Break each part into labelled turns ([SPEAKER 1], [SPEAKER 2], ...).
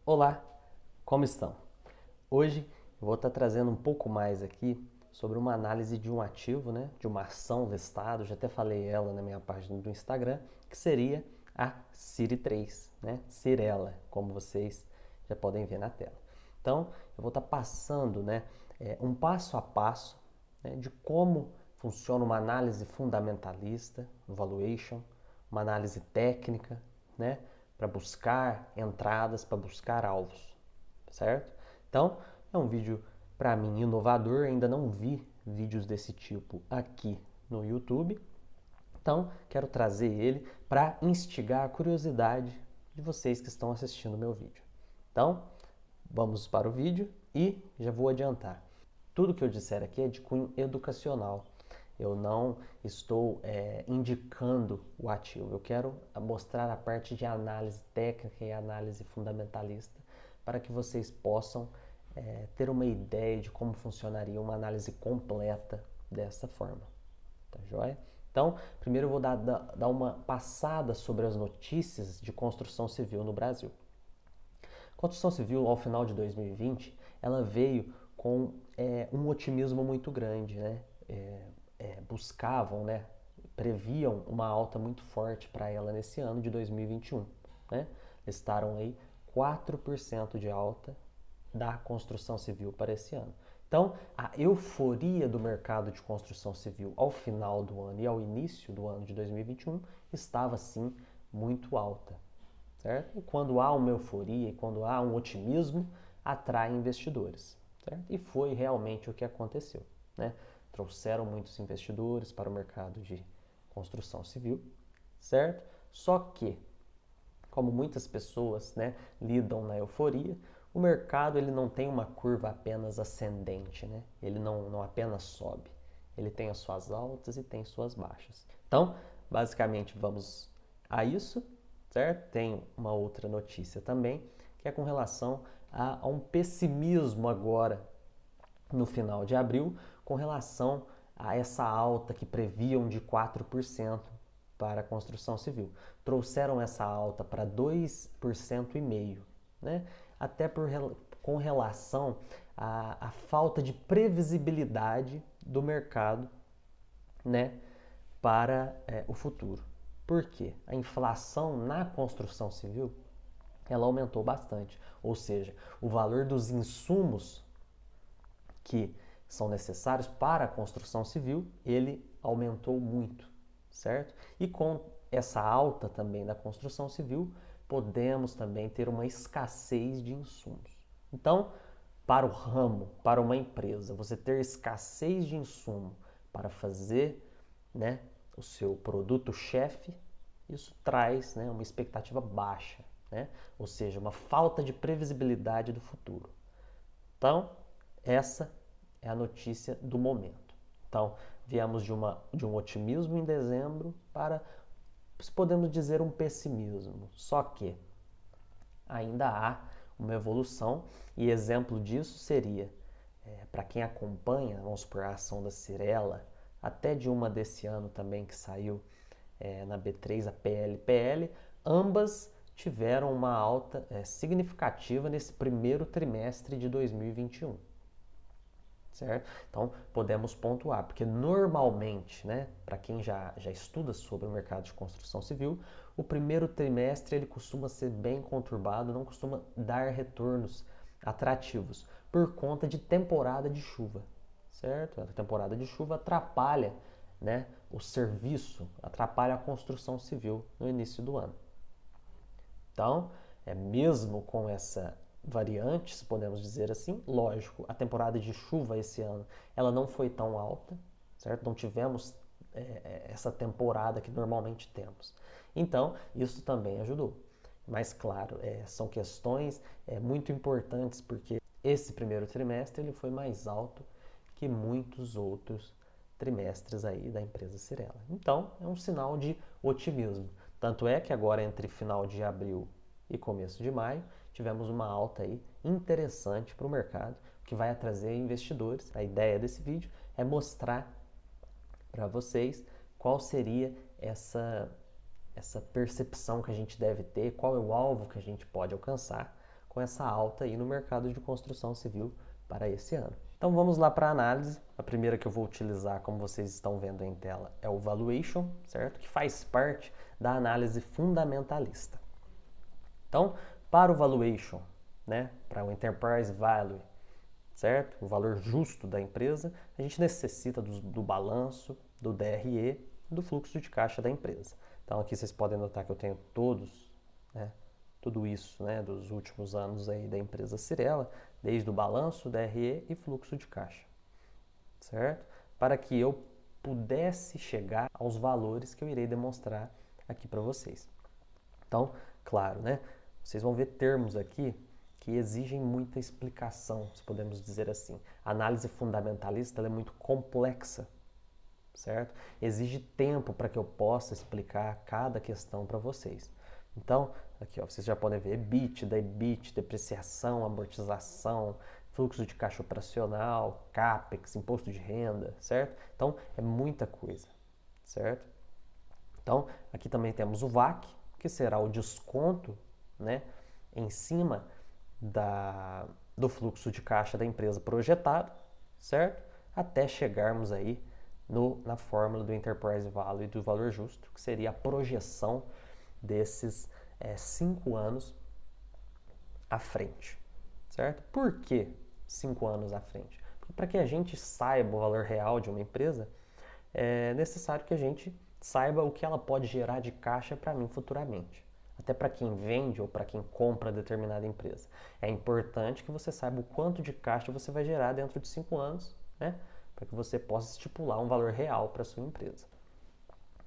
[SPEAKER 1] Olá, como estão? Hoje eu vou estar trazendo um pouco mais aqui sobre uma análise de um ativo, né, de uma ação listada, já até falei ela na minha página do Instagram, que seria a CIRI3, né, Cirela, como vocês já podem ver na tela. Então, eu vou estar passando, né, um passo a passo, né, de como funciona uma análise fundamentalista, valuation, uma análise técnica, né, para buscar entradas, para buscar alvos, certo? Então, é um vídeo para mim inovador, ainda não vi vídeos desse tipo aqui no YouTube. Então, quero trazer ele para instigar a curiosidade de vocês que estão assistindo o meu vídeo. Então, vamos para o vídeo e já vou adiantar. Tudo que eu disser aqui é de cunho educacional. Eu não estou indicando o ativo. Eu quero mostrar a parte de análise técnica e análise fundamentalista para que vocês possam ter uma ideia de como funcionaria uma análise completa dessa forma. Tá joia? Então, primeiro eu vou dar uma passada sobre as notícias de construção civil no Brasil. A construção civil, ao final de 2020, ela veio com um otimismo muito grande, né? Buscavam, né? Previam uma alta muito forte para ela nesse ano de 2021, né? Listaram aí 4% de alta da construção civil para esse ano. Então, a euforia do mercado de construção civil ao final do ano e ao início do ano de 2021 estava, sim, muito alta, certo? E quando há uma euforia e quando há um otimismo, atrai investidores, certo? E foi realmente o que aconteceu, né? Trouxeram muitos investidores para o mercado de construção civil, certo? Só que, como muitas pessoas, né, lidam na euforia, o mercado ele não tem uma curva apenas ascendente, né? Ele não apenas sobe, ele tem as suas altas e tem suas baixas. Então, basicamente, vamos a isso, certo? Tem uma outra notícia também, que é com relação a um pessimismo agora, no final de abril, com relação a essa alta que previam de 4% para a construção civil. Trouxeram essa alta para 2,5%, né? Até com relação à falta de previsibilidade do mercado, né, para o futuro. Por quê? A inflação na construção civil ela aumentou bastante, ou seja, o valor dos insumos que são necessários para a construção civil, ele aumentou muito, certo? E com essa alta também da construção civil, podemos também ter uma escassez de insumos. Então, para o ramo, para uma empresa, você ter escassez de insumo para fazer, né, o seu produto-chefe, isso traz, né, uma expectativa baixa, né? Ou seja, uma falta de previsibilidade do futuro. Então, essa é a notícia do momento. Então, viemos de um otimismo em dezembro para, podemos dizer, um pessimismo. Só que ainda há uma evolução e exemplo disso seria, para quem acompanha, vamos supor, a ação da Cirela, até de uma desse ano também que saiu na B3, a PLPL, ambas tiveram uma alta significativa nesse primeiro trimestre de 2021. Certo? Então, podemos pontuar, porque normalmente, né, para quem já estuda sobre o mercado de construção civil, o primeiro trimestre ele costuma ser bem conturbado, não costuma dar retornos atrativos, por conta de temporada de chuva, certo? A temporada de chuva atrapalha, né, o serviço, atrapalha a construção civil no início do ano. Então, mesmo com essa variante, se podemos dizer assim, lógico, a temporada de chuva esse ano, ela não foi tão alta, certo? Não tivemos essa temporada que normalmente temos. Então, isso também ajudou. Mas, claro, são questões muito importantes, porque esse primeiro trimestre ele foi mais alto que muitos outros trimestres aí da empresa Cirela. Então, é um sinal de otimismo. Tanto é que agora, entre final de abril e começo de maio, tivemos uma alta aí interessante para o mercado, que vai trazer investidores. A ideia desse vídeo é mostrar para vocês qual seria essa percepção que a gente deve ter, qual é o alvo que a gente pode alcançar com essa alta aí no mercado de construção civil para esse ano. Então vamos lá para a análise. A primeira que eu vou utilizar, como vocês estão vendo em tela, é o valuation, certo? Que faz parte da análise fundamentalista. Então, para o valuation, né, para o enterprise value, certo? O valor justo da empresa, a gente necessita do balanço, do DRE, do fluxo de caixa da empresa. Então aqui vocês podem notar que eu tenho todos, né, tudo isso, né, dos últimos anos aí da empresa Cyrela, desde o balanço, DRE e fluxo de caixa, certo? Para que eu pudesse chegar aos valores que eu irei demonstrar aqui para vocês. Então, claro, né, vocês vão ver termos aqui que exigem muita explicação, se podemos dizer assim. A análise fundamentalista ela é muito complexa, certo? Exige tempo para que eu possa explicar cada questão para vocês. Então, aqui ó, vocês já podem ver EBITDA, EBIT, depreciação, amortização, fluxo de caixa operacional, CAPEX, imposto de renda, certo? Então, é muita coisa, certo? Então, aqui também temos o VAC, que será o desconto, né, em cima do fluxo de caixa da empresa projetado, certo? Até chegarmos aí na fórmula do Enterprise Value e do valor justo, que seria a projeção desses 5 anos à frente, certo? Por que 5 anos à frente? Porque para que a gente saiba o valor real de uma empresa, é necessário que a gente saiba o que ela pode gerar de caixa para mim futuramente. Até para quem vende ou para quem compra determinada empresa. É importante que você saiba o quanto de caixa você vai gerar dentro de 5 anos, né? Para que você possa estipular um valor real para a sua empresa,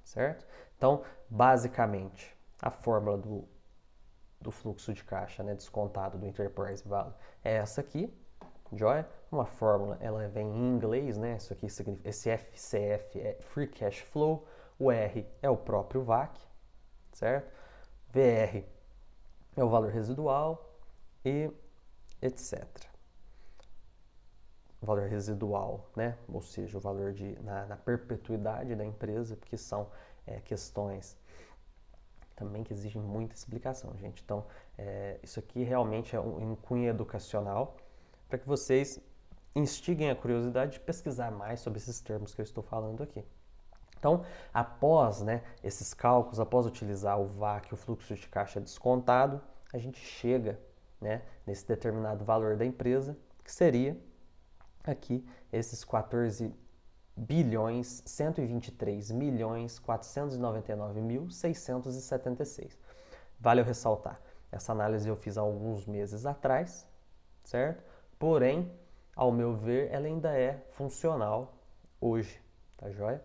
[SPEAKER 1] certo? Então, basicamente, a fórmula do fluxo de caixa, né, descontado do Enterprise Value é essa aqui, joia? Uma fórmula, ela vem em inglês, né? Isso aqui significa, esse FCF é Free Cash Flow, o R é o próprio VAC, certo? VR é o valor residual e etc. O valor residual, né? Ou seja, o valor na perpetuidade da empresa, porque são questões também que exigem muita explicação, gente. Então, isso aqui realmente é um cunho educacional para que vocês instiguem a curiosidade de pesquisar mais sobre esses termos que eu estou falando aqui. Então, após, né, esses cálculos, após utilizar o VAC, o fluxo de caixa descontado, a gente chega, né, nesse determinado valor da empresa, que seria aqui esses 14 bilhões 123 milhões 499 mil 676. Vale eu ressaltar, essa análise eu fiz há alguns meses atrás, certo? Porém, ao meu ver, ela ainda é funcional hoje, tá joia?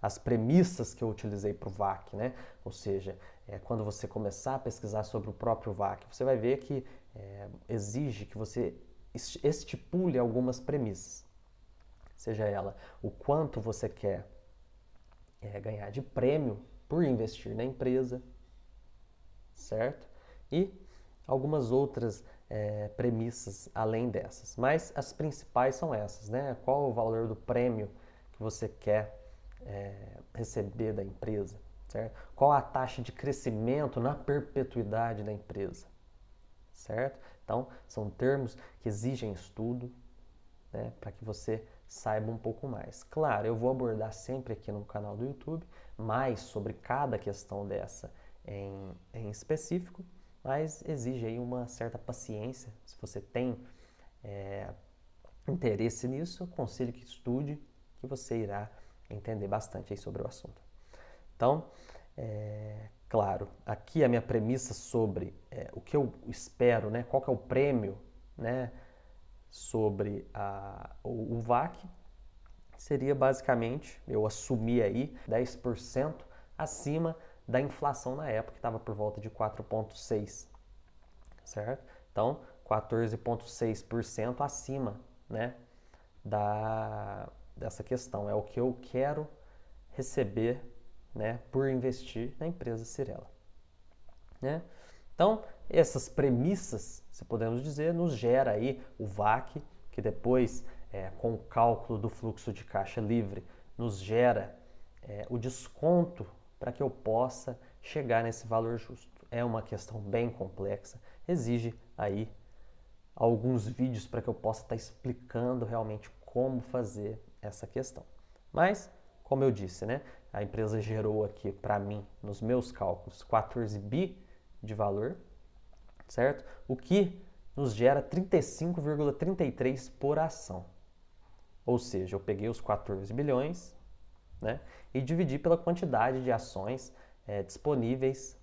[SPEAKER 1] As premissas que eu utilizei para o VAC, né? Ou seja, quando você começar a pesquisar sobre o próprio VAC, você vai ver que exige que você estipule algumas premissas. Seja ela o quanto você quer ganhar de prêmio por investir na empresa, certo? E algumas outras premissas além dessas. Mas as principais são essas, né? Qual o valor do prêmio que você quer receber da empresa, certo? Qual a taxa de crescimento na perpetuidade da empresa, certo? Então, são termos que exigem estudo, né, para que você saiba um pouco mais. Claro, eu vou abordar sempre aqui no canal do YouTube mais sobre cada questão dessa em específico, mas exige aí uma certa paciência. Se você tem interesse nisso, aconselho que estude, que você irá entender bastante aí sobre o assunto. Então, claro, aqui a minha premissa sobre o que eu espero, né, qual que é o prêmio, né, sobre o VAC, seria basicamente, eu assumi aí 10% acima da inflação na época, que estava por volta de 4,6%, certo? Então, 14,6% acima, né, dessa questão. É o que eu quero receber, né, por investir na empresa Cyrela, né? Então, essas premissas, se podemos dizer, nos gera aí o VAC, que depois, com o cálculo do fluxo de caixa livre, nos gera o desconto para que eu possa chegar nesse valor justo. É uma questão bem complexa, exige aí alguns vídeos para que eu possa estar explicando realmente como fazer essa questão. Mas, como eu disse, né, a empresa gerou aqui para mim, nos meus cálculos, 14 bi de valor, certo? O que nos gera 35,33 por ação. Ou seja, eu peguei os 14 bilhões, né, e dividi pela quantidade de ações disponíveis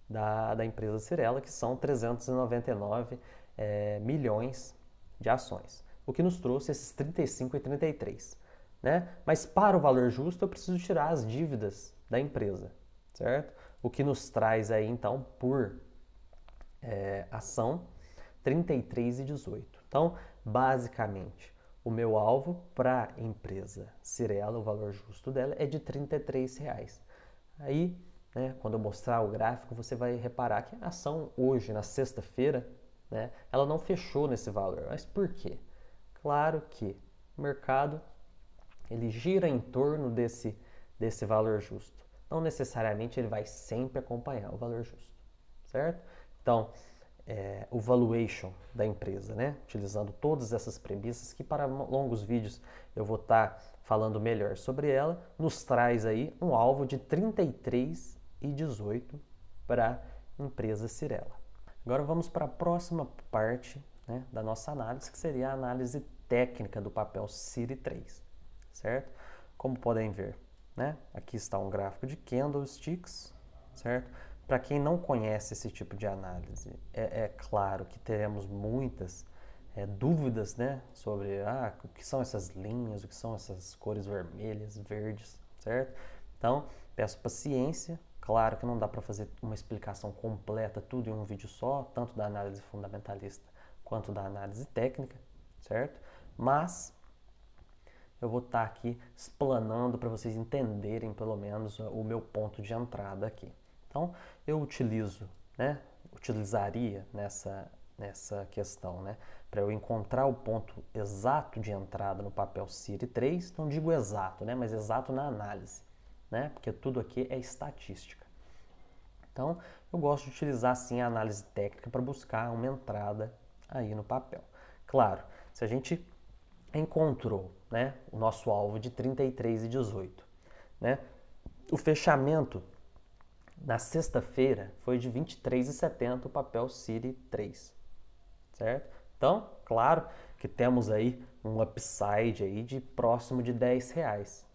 [SPEAKER 1] da empresa Cyrela, que são 399 milhões de ações, o que nos trouxe esses 35,33. Né? Mas para o valor justo eu preciso tirar as dívidas da empresa, certo? O que nos traz aí então por ação 33,18. Então, basicamente, o meu alvo para a empresa Cyrela, o valor justo dela é de R$ 33. Aí, né, quando eu mostrar o gráfico, você vai reparar que a ação hoje, na sexta-feira, né, ela não fechou nesse valor. Mas por quê? Claro que o mercado ele gira em torno desse valor justo. Não necessariamente ele vai sempre acompanhar o valor justo, certo? Então, o valuation da empresa, né? Utilizando todas essas premissas que para longos vídeos eu vou estar falando melhor sobre ela, nos traz aí um alvo de 33,18 para a empresa Cyrela. Agora vamos para a próxima parte, né, da nossa análise, que seria a análise técnica do papel CIRI3, certo? Como podem ver, né? Aqui está um gráfico de candlesticks, certo? Para quem não conhece esse tipo de análise, é claro que teremos muitas dúvidas, né, sobre o que são essas linhas, o que são essas cores vermelhas, verdes, certo? Então, peço paciência. Claro que não dá para fazer uma explicação completa, tudo em um vídeo só, tanto da análise fundamentalista quanto da análise técnica, certo? Mas eu vou estar aqui explanando para vocês entenderem pelo menos o meu ponto de entrada aqui. Então, eu utilizaria nessa questão, né, para eu encontrar o ponto exato de entrada no papel CIRI3, não digo exato, né, mas exato na análise, né, porque tudo aqui é estatística. Então, eu gosto de utilizar, sim, a análise técnica para buscar uma entrada aí no papel. Claro, se a gente encontrou, né, o nosso alvo de 33,18, né, o fechamento na sexta-feira foi de 23,70 o papel CIRI3, certo? Então, claro que temos aí um upside aí de próximo de R$10.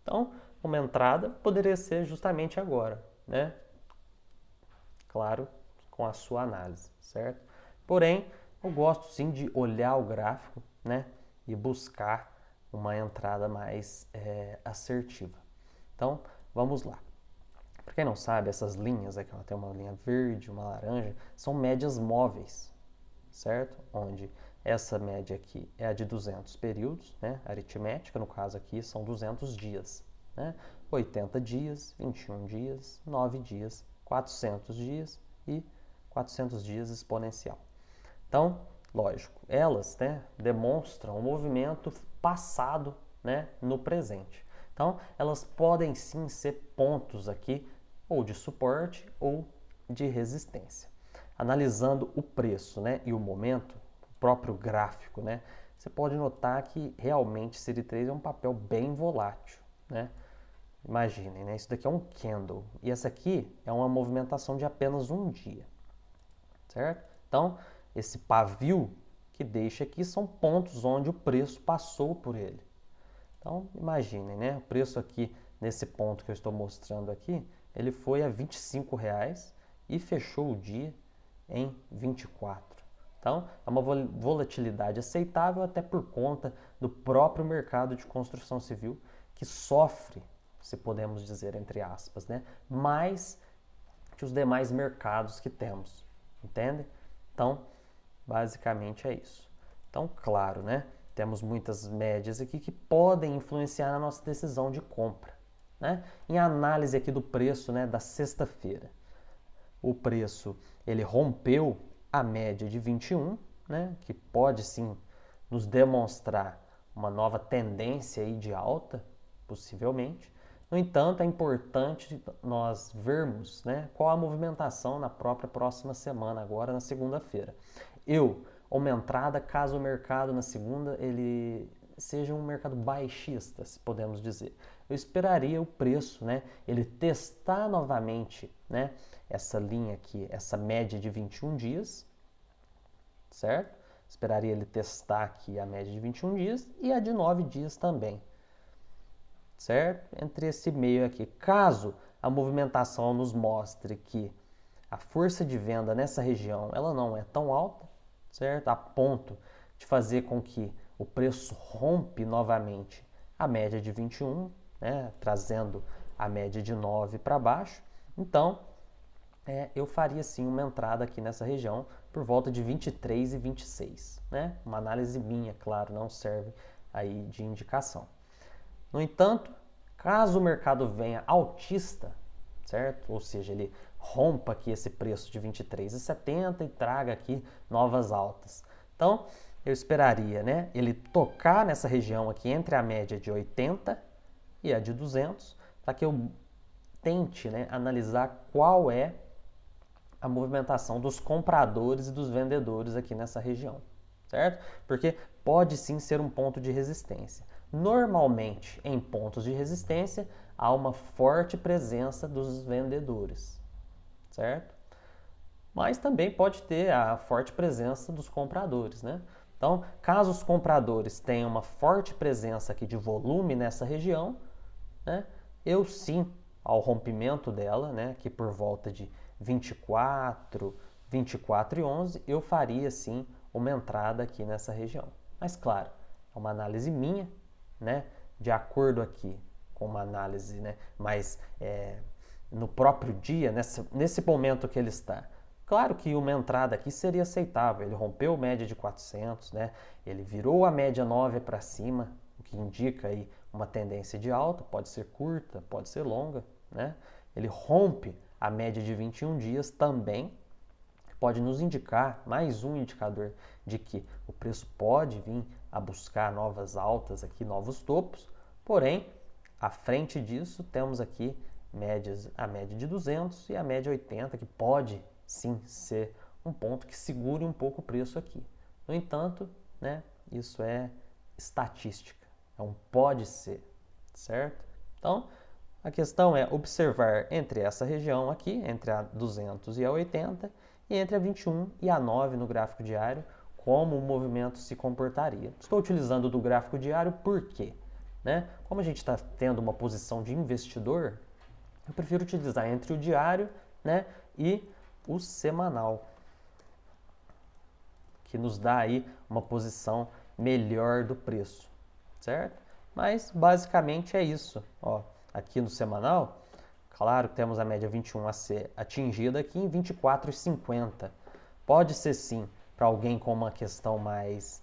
[SPEAKER 1] Então, uma entrada poderia ser justamente agora, né? Claro, com a sua análise, certo? Porém, eu gosto sim de olhar o gráfico, né, e buscar uma entrada mais assertiva. Então, vamos lá. Para quem não sabe, essas linhas aqui, tem uma linha verde, uma laranja, são médias móveis, certo? Onde essa média aqui é a de 200 períodos, né? Aritmética, no caso aqui, são 200 dias, né? 80 dias, 21 dias, 9 dias, 400 dias e 400 dias exponencial. Então, lógico, elas, né, demonstram um movimento passado, né, no presente. Então, elas podem sim ser pontos aqui ou de suporte ou de resistência. Analisando o preço, né, e o momento, o próprio gráfico, né, você pode notar que realmente CIRI3 é um papel bem volátil, né? Imaginem, né, isso daqui é um candle e essa aqui é uma movimentação de apenas um dia, certo? Então, esse pavio que deixa aqui são pontos onde o preço passou por ele. Então, imaginem, né? O preço aqui, nesse ponto que eu estou mostrando aqui, ele foi a R$25 e fechou o dia em 24. Então, é uma volatilidade aceitável até por conta do próprio mercado de construção civil que sofre, se podemos dizer, entre aspas, né, mais que os demais mercados que temos, entende? Então, basicamente é isso. Então, claro, né, temos muitas médias aqui que podem influenciar na nossa decisão de compra, né? Em análise aqui do preço, né, da sexta-feira, o preço ele rompeu a média de 21, né, que pode sim nos demonstrar uma nova tendência aí de alta, possivelmente. No entanto, é importante nós vermos, né, qual a movimentação na própria próxima semana, agora na segunda-feira. Eu, uma entrada caso o mercado na segunda ele seja um mercado baixista, se podemos dizer. Eu esperaria o preço, né, ele testar novamente, né, essa linha aqui, essa média de 21 dias, certo? Esperaria ele testar aqui a média de 21 dias e a de 9 dias também, certo? Entre esse meio aqui, caso a movimentação nos mostre que a força de venda nessa região ela não é tão alta, certo? A ponto de fazer com que o preço rompe novamente a média de 21, né? Trazendo a média de 9 para baixo. Então, eu faria sim uma entrada aqui nessa região por volta de 23 e 26, né? Uma análise minha, claro, não serve aí de indicação. No entanto, caso o mercado venha altista, certo? Ou seja, ele rompa aqui esse preço de 23,70 e traga aqui novas altas. Então, eu esperaria, né, ele tocar nessa região aqui entre a média de 80 e a de 200, para que eu tente, né, analisar qual é a movimentação dos compradores e dos vendedores aqui nessa região, certo? Porque pode sim ser um ponto de resistência. Normalmente, em pontos de resistência, há uma forte presença dos vendedores, certo? Mas também pode ter a forte presença dos compradores, né? Então, caso os compradores tenham uma forte presença aqui de volume nessa região, né, eu sim, ao rompimento dela, né, que por volta de 24, 24 e 11, eu faria sim uma entrada aqui nessa região. Mas claro, é uma análise minha, né, de acordo aqui com uma análise, né, mas no próprio dia, nesse momento que ele está. Claro que uma entrada aqui seria aceitável, ele rompeu a média de 400, né, ele virou a média 9 para cima, o que indica aí uma tendência de alta, pode ser curta, pode ser longa, né, ele rompe a média de 21 dias também, pode nos indicar, mais um indicador de que o preço pode vir a buscar novas altas aqui, novos topos, porém, à frente disso, temos aqui a média de 200 e a média 80, que pode sim ser um ponto que segure um pouco o preço aqui. No entanto, né, isso é estatística, é um pode ser, certo? Então, a questão é observar entre essa região aqui, entre a 200 e a 80, e entre a 21 e a 9 no gráfico diário, como o movimento se comportaria. Estou utilizando do gráfico diário por quê? Né? Como a gente está tendo uma posição de investidor, eu prefiro utilizar entre o diário, né, e o semanal, que nos dá aí uma posição melhor do preço, certo? Mas basicamente é isso. Ó, aqui no semanal, claro que temos a média 21 a ser atingida aqui em 24,50. Pode ser sim para alguém com uma questão mais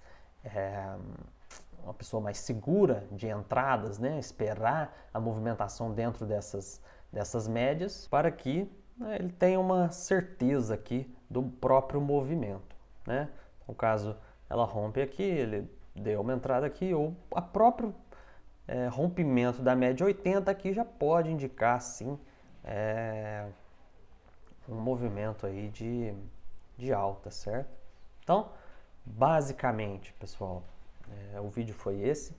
[SPEAKER 1] uma pessoa mais segura de entradas, né? Esperar a movimentação dentro dessas médias para que, né, ele tenha uma certeza aqui do próprio movimento, né? No caso, ela rompe aqui, ele deu uma entrada aqui, ou a próprio rompimento da média 80 aqui já pode indicar sim um movimento aí de alta, certo? Então, basicamente, pessoal, o vídeo foi esse,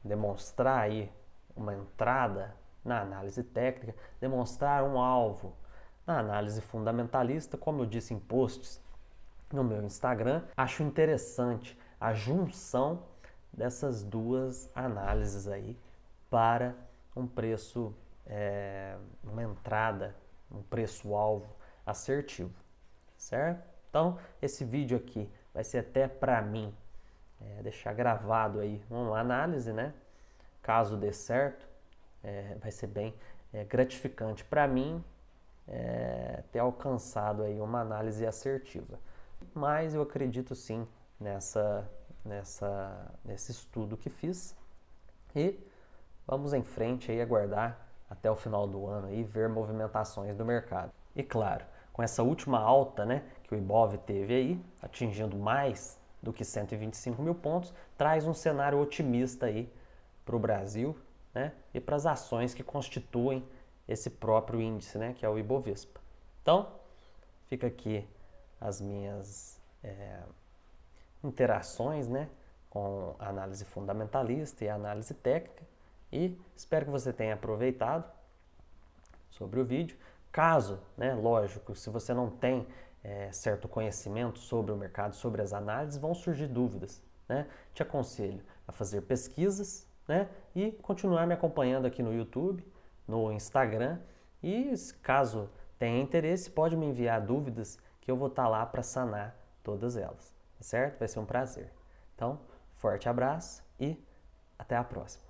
[SPEAKER 1] demonstrar aí uma entrada na análise técnica, demonstrar um alvo na análise fundamentalista, como eu disse em posts no meu Instagram. Acho interessante a junção dessas duas análises aí para um preço, uma entrada, um preço-alvo assertivo, certo? Então, esse vídeo aqui vai ser até para mim deixar gravado aí uma análise, né? Caso dê certo, vai ser bem gratificante para mim ter alcançado aí uma análise assertiva. Mas eu acredito sim nesse estudo que fiz e vamos em frente aí aguardar até o final do ano aí ver movimentações do mercado. E claro, com essa última alta, né, que o Ibov teve aí, atingindo mais do que 125 mil pontos, traz um cenário otimista aí para o Brasil, né, e para as ações que constituem esse próprio índice, né, que é o Ibovespa. Então, fica aqui as minhas interações, né, com a análise fundamentalista e a análise técnica. E espero que você tenha aproveitado sobre o vídeo. Caso, né, lógico, se você não tem certo conhecimento sobre o mercado, sobre as análises, vão surgir dúvidas, né? Te aconselho a fazer pesquisas, né, e continuar me acompanhando aqui no YouTube, no Instagram, e caso tenha interesse, pode me enviar dúvidas que eu vou estar lá para sanar todas elas, tá certo? Vai ser um prazer. Então, forte abraço e até a próxima.